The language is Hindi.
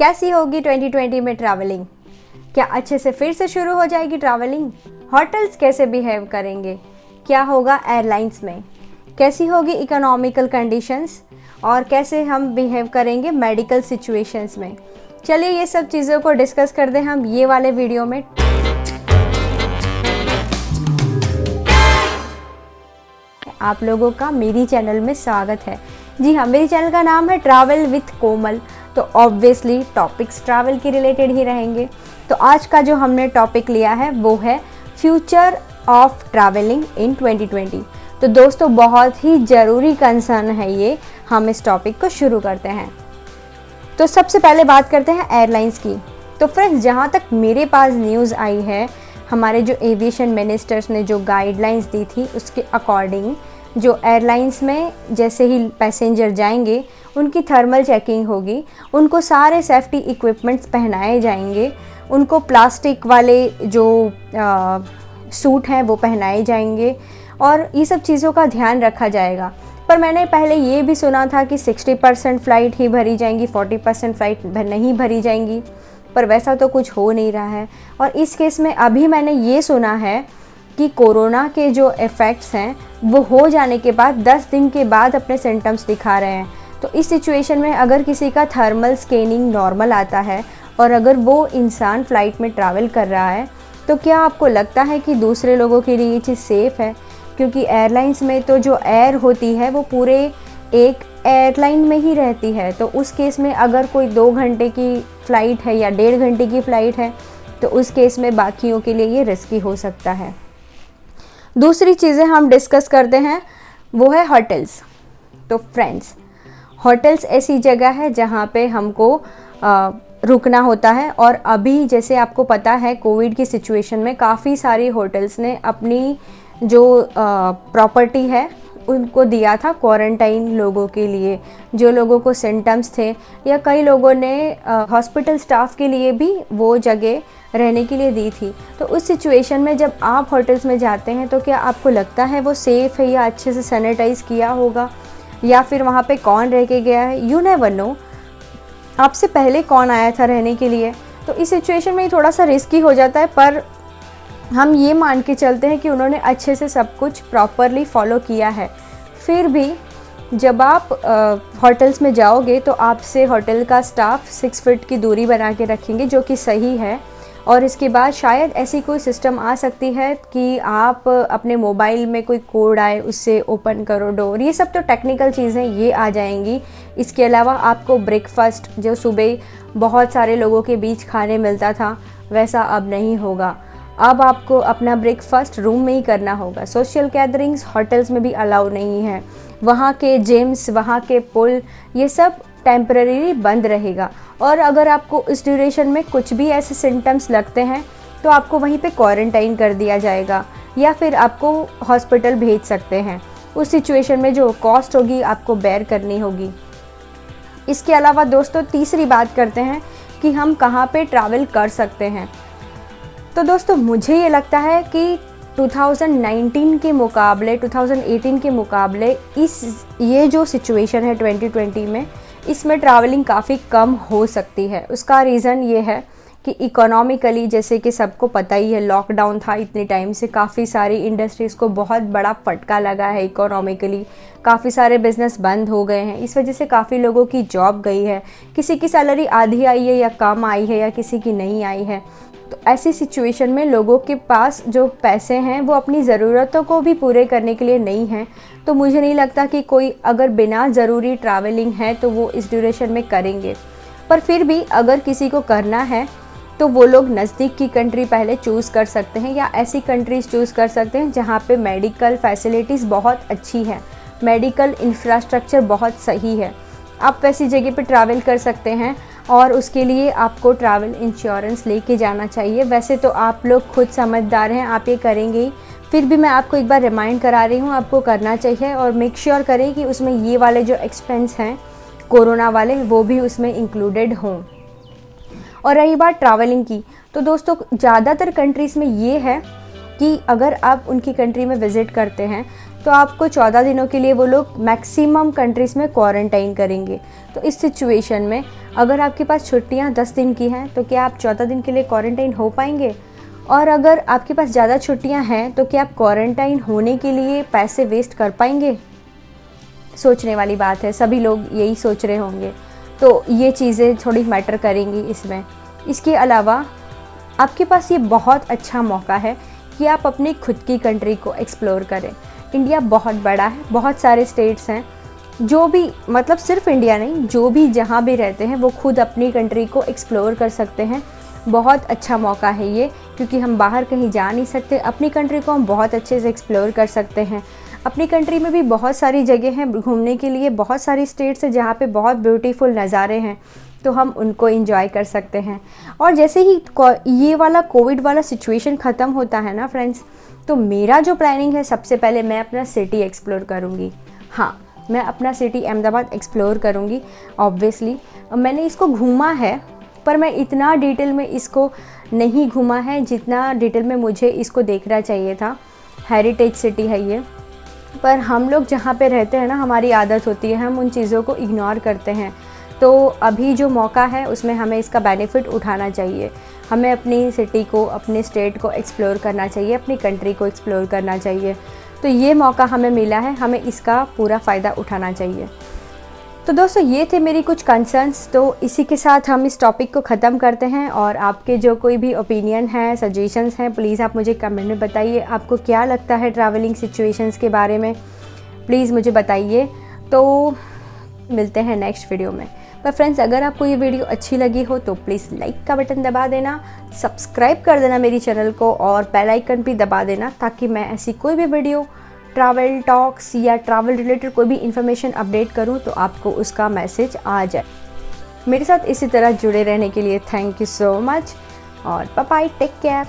कैसी होगी 2020 में ट्रैवलिंग? क्या अच्छे से फिर से शुरू हो जाएगी ट्रैवलिंग? होटल्स कैसे बिहेव करेंगे? क्या होगा एयरलाइंस में? कैसी होगी इकोनॉमिकल कंडीशंस? और कैसे हम बिहेव करेंगे मेडिकल सिचुएशंस में? चलिए ये सब चीज़ों को डिस्कस कर दें हम ये वाले वीडियो में। आप लोगों का मेरी चैनल में स्वागत है। जी हाँ, मेरी चैनल का नाम है ट्रैवल विथ कोमल। तो ऑब्वियसली टॉपिक्स ट्रैवल के रिलेटेड ही रहेंगे। तो आज का जो हमने टॉपिक लिया है वो है फ्यूचर ऑफ ट्रैवलिंग इन 2020। तो दोस्तों बहुत ही ज़रूरी कंसर्न है ये। हम इस टॉपिक को शुरू करते हैं। तो सबसे पहले बात करते हैं एयरलाइंस की। तो फ्रेंड्स, जहाँ तक मेरे पास न्यूज़ आई है, हमारे जो एविएशन मिनिस्टर्स ने जो गाइडलाइंस दी थी उसके अकॉर्डिंग जो एयरलाइंस में जैसे ही पैसेंजर जाएंगे उनकी थर्मल चेकिंग होगी, उनको सारे सेफ्टी इक्विपमेंट्स पहनाए जाएंगे, उनको प्लास्टिक वाले जो सूट हैं वो पहनाए जाएंगे और ये सब चीज़ों का ध्यान रखा जाएगा। पर मैंने पहले ये भी सुना था कि 60% फ़्लाइट ही भरी जाएंगी, 40% फ़्लाइट नहीं भरी जाएंगी, पर वैसा तो कुछ हो नहीं रहा है। और इस केस में अभी मैंने ये सुना है कि कोरोना के जो इफ़ेक्ट्स हैं वो हो जाने के बाद 10 दिन के बाद अपने सिम्टम्स दिखा रहे हैं। तो इस सिचुएशन में अगर किसी का थर्मल स्कैनिंग नॉर्मल आता है और अगर वो इंसान फ़्लाइट में ट्रैवल कर रहा है, तो क्या आपको लगता है कि दूसरे लोगों के लिए ये चीज़ सेफ़ है? क्योंकि एयरलाइंस में तो जो एयर होती है वो पूरे एक एयरलाइन में ही रहती है। तो उस केस में अगर कोई 2 घंटे की फ़्लाइट है या 1.5 घंटे की फ़्लाइट है तो उस केस में बाकियों के लिए ये रिस्की हो सकता है। दूसरी चीज़ें हम डिस्कस करते हैं वो है होटल्स। तो फ्रेंड्स, होटल्स ऐसी जगह है जहाँ पे हमको रुकना होता है। और अभी जैसे आपको पता है कोविड की सिचुएशन में काफ़ी सारी होटल्स ने अपनी जो प्रॉपर्टी है उनको दिया था क्वारंटाइन लोगों के लिए, जो लोगों को सिम्टम्स थे, या कई लोगों ने हॉस्पिटल स्टाफ के लिए भी वो जगह रहने के लिए दी थी। तो उस सिचुएशन में जब आप होटल्स में जाते हैं तो क्या आपको लगता है वो सेफ़ है या अच्छे से सैनिटाइज़ किया होगा, या फिर वहाँ पे कौन रह के गया है? यू नेवर नो, आपसे पहले कौन आया था रहने के लिए। तो इस सिचुएशन में ये थोड़ा सा रिस्की हो जाता है, पर हम ये मान के चलते हैं कि उन्होंने अच्छे से सब कुछ प्रॉपरली फॉलो किया है। फिर भी जब आप होटल्स में जाओगे तो आपसे होटल का स्टाफ 6 फीट की दूरी बना के रखेंगे, जो कि सही है। और इसके बाद शायद ऐसी कोई सिस्टम आ सकती है कि आप अपने मोबाइल में कोई कोड आए उससे ओपन करो डोर। ये सब तो टेक्निकल चीज़ें ये आ जाएंगी। इसके अलावा आपको ब्रेकफास्ट जो सुबह बहुत सारे लोगों के बीच खाने मिलता था वैसा अब नहीं होगा। अब आपको अपना ब्रेकफास्ट रूम में ही करना होगा। सोशल गैदरिंग्स होटल्स में भी अलाउ नहीं है। वहाँ के जिम्स, वहाँ के पुल, ये सब टेम्परेरी बंद रहेगा। और अगर आपको इस ड्यूरेशन में कुछ भी ऐसे सिम्टम्स लगते हैं तो आपको वहीं पे क्वारंटाइन कर दिया जाएगा या फिर आपको हॉस्पिटल भेज सकते हैं। उस सिचुएशन में जो कॉस्ट होगी आपको बेयर करनी होगी। इसके अलावा दोस्तों तीसरी बात करते हैं कि हम कहाँ पे ट्रैवल कर सकते हैं। तो दोस्तों मुझे ये लगता है कि 2019 के मुकाबले 2018 के मुकाबले ये जो सिचुएशन है 2020 में, इसमें ट्रैवलिंग काफ़ी कम हो सकती है। उसका रीज़न ये है कि इकोनॉमिकली, जैसे कि सबको पता ही है, लॉकडाउन था इतने टाइम से, काफ़ी सारी इंडस्ट्रीज़ को बहुत बड़ा फटका लगा है इकोनॉमिकली। काफ़ी सारे बिज़नेस बंद हो गए हैं। इस वजह से काफ़ी लोगों की जॉब गई है। किसी की सैलरी आधी आई है या कम आई है या किसी की नहीं आई है। तो ऐसी सिचुएशन में लोगों के पास जो पैसे हैं वो अपनी ज़रूरतों को भी पूरे करने के लिए नहीं हैं। तो मुझे नहीं लगता कि कोई अगर बिना ज़रूरी ट्रैवलिंग है तो वो इस ड्यूरेशन में करेंगे। पर फिर भी अगर किसी को करना है तो वो लोग नज़दीक की कंट्री पहले चूज़ कर सकते हैं या ऐसी कंट्रीज़ चूज़ कर सकते हैं जहाँ पे मेडिकल फैसिलिटीज़ बहुत अच्छी हैं, मेडिकल इंफ्रास्ट्रक्चर बहुत सही है। आप वैसी जगह पे ट्रैवल कर सकते हैं और उसके लिए आपको ट्रैवल इंश्योरेंस लेके जाना चाहिए। वैसे तो आप लोग खुद समझदार हैं, आप ये करेंगे ही, फिर भी मैं आपको एक बार रिमाइंड करा रही हूँ, आपको करना चाहिए। और मेक श्योर करें कि उसमें ये वाले जो एक्सपेंस हैं कोरोना वाले वो भी उसमें इंक्लूडेड हों। और रही बात ट्रैवलिंग की, तो दोस्तों ज़्यादातर कंट्रीज़ में ये है कि अगर आप उनकी कंट्री में विज़िट करते हैं तो आपको 14 दिनों के लिए वो लोग मैक्सिमम कंट्रीज़ में क्वारंटाइन करेंगे। तो इस सिचुएशन में अगर आपके पास छुट्टियां 10 दिन की हैं तो क्या आप 14 दिन के लिए क्वारंटाइन हो पाएंगे? और अगर आपके पास ज़्यादा छुट्टियां हैं तो क्या आप क्वारंटाइन होने के लिए पैसे वेस्ट कर पाएंगे? सोचने वाली बात है, सभी लोग यही सोच रहे होंगे। तो ये चीज़ें थोड़ी मैटर करेंगी इसमें। इसके अलावा आपके पास ये बहुत अच्छा मौका है कि आप अपनी खुद की कंट्री को एक्सप्लोर करें। इंडिया बहुत बड़ा है, बहुत सारे स्टेट्स हैं, जो भी मतलब सिर्फ इंडिया नहीं, जो भी जहाँ भी रहते हैं वो खुद अपनी कंट्री को एक्सप्लोर कर सकते हैं। बहुत अच्छा मौका है ये, क्योंकि हम बाहर कहीं जा नहीं सकते, अपनी कंट्री को हम बहुत अच्छे से एक्सप्लोर कर सकते हैं। अपनी कंट्री में भी बहुत सारी जगह हैं घूमने के लिए, बहुत सारी स्टेट्स हैं जहाँ पे बहुत ब्यूटीफुल नज़ारे हैं, तो हम उनको एंजॉय कर सकते हैं। और जैसे ही ये वाला कोविड वाला सिचुएशन ख़त्म होता है ना फ्रेंड्स, तो मेरा जो प्लानिंग है, सबसे पहले मैं अपना सिटी एक्सप्लोर करूँगी। हाँ, मैं अपना सिटी अहमदाबाद एक्सप्लोर करूँगी। ऑब्वियसली मैंने इसको घूमा है, पर मैं इतना डिटेल में इसको नहीं घूमा है जितना डिटेल में मुझे इसको देखना चाहिए था। हेरिटेज सिटी है ये, पर हम लोग जहाँ पे रहते हैं ना, हमारी आदत होती है हम उन चीज़ों को इग्नोर करते हैं। तो अभी जो मौका है उसमें हमें इसका बेनिफिट उठाना चाहिए। हमें अपनी सिटी को, अपने स्टेट को एक्सप्लोर करना चाहिए, अपनी कंट्री को एक्सप्लोर करना चाहिए। तो ये मौका हमें मिला है, हमें इसका पूरा फ़ायदा उठाना चाहिए। तो दोस्तों, ये थे मेरी कुछ कंसर्न्स। तो इसी के साथ हम इस टॉपिक को ख़त्म करते हैं। और आपके जो कोई भी ओपिनियन है, सजेशंस हैं, प्लीज़ आप मुझे कमेंट में बताइए। आपको क्या लगता है ट्रैवलिंग सिचुएशंस के बारे में, प्लीज़ मुझे बताइए। तो मिलते हैं नेक्स्ट वीडियो में। पर फ्रेंड्स, अगर आपको ये वीडियो अच्छी लगी हो तो प्लीज़ लाइक का बटन दबा देना, सब्सक्राइब कर देना मेरी चैनल को, और बेल आइकन भी दबा देना, ताकि मैं ऐसी कोई भी वीडियो, ट्रैवल टॉक्स या ट्रैवल रिलेटेड कोई भी इन्फॉर्मेशन अपडेट करूं तो आपको उसका मैसेज आ जाए। मेरे साथ इसी तरह जुड़े रहने के लिए थैंक यू सो मच, और बाय बाय, टेक केयर।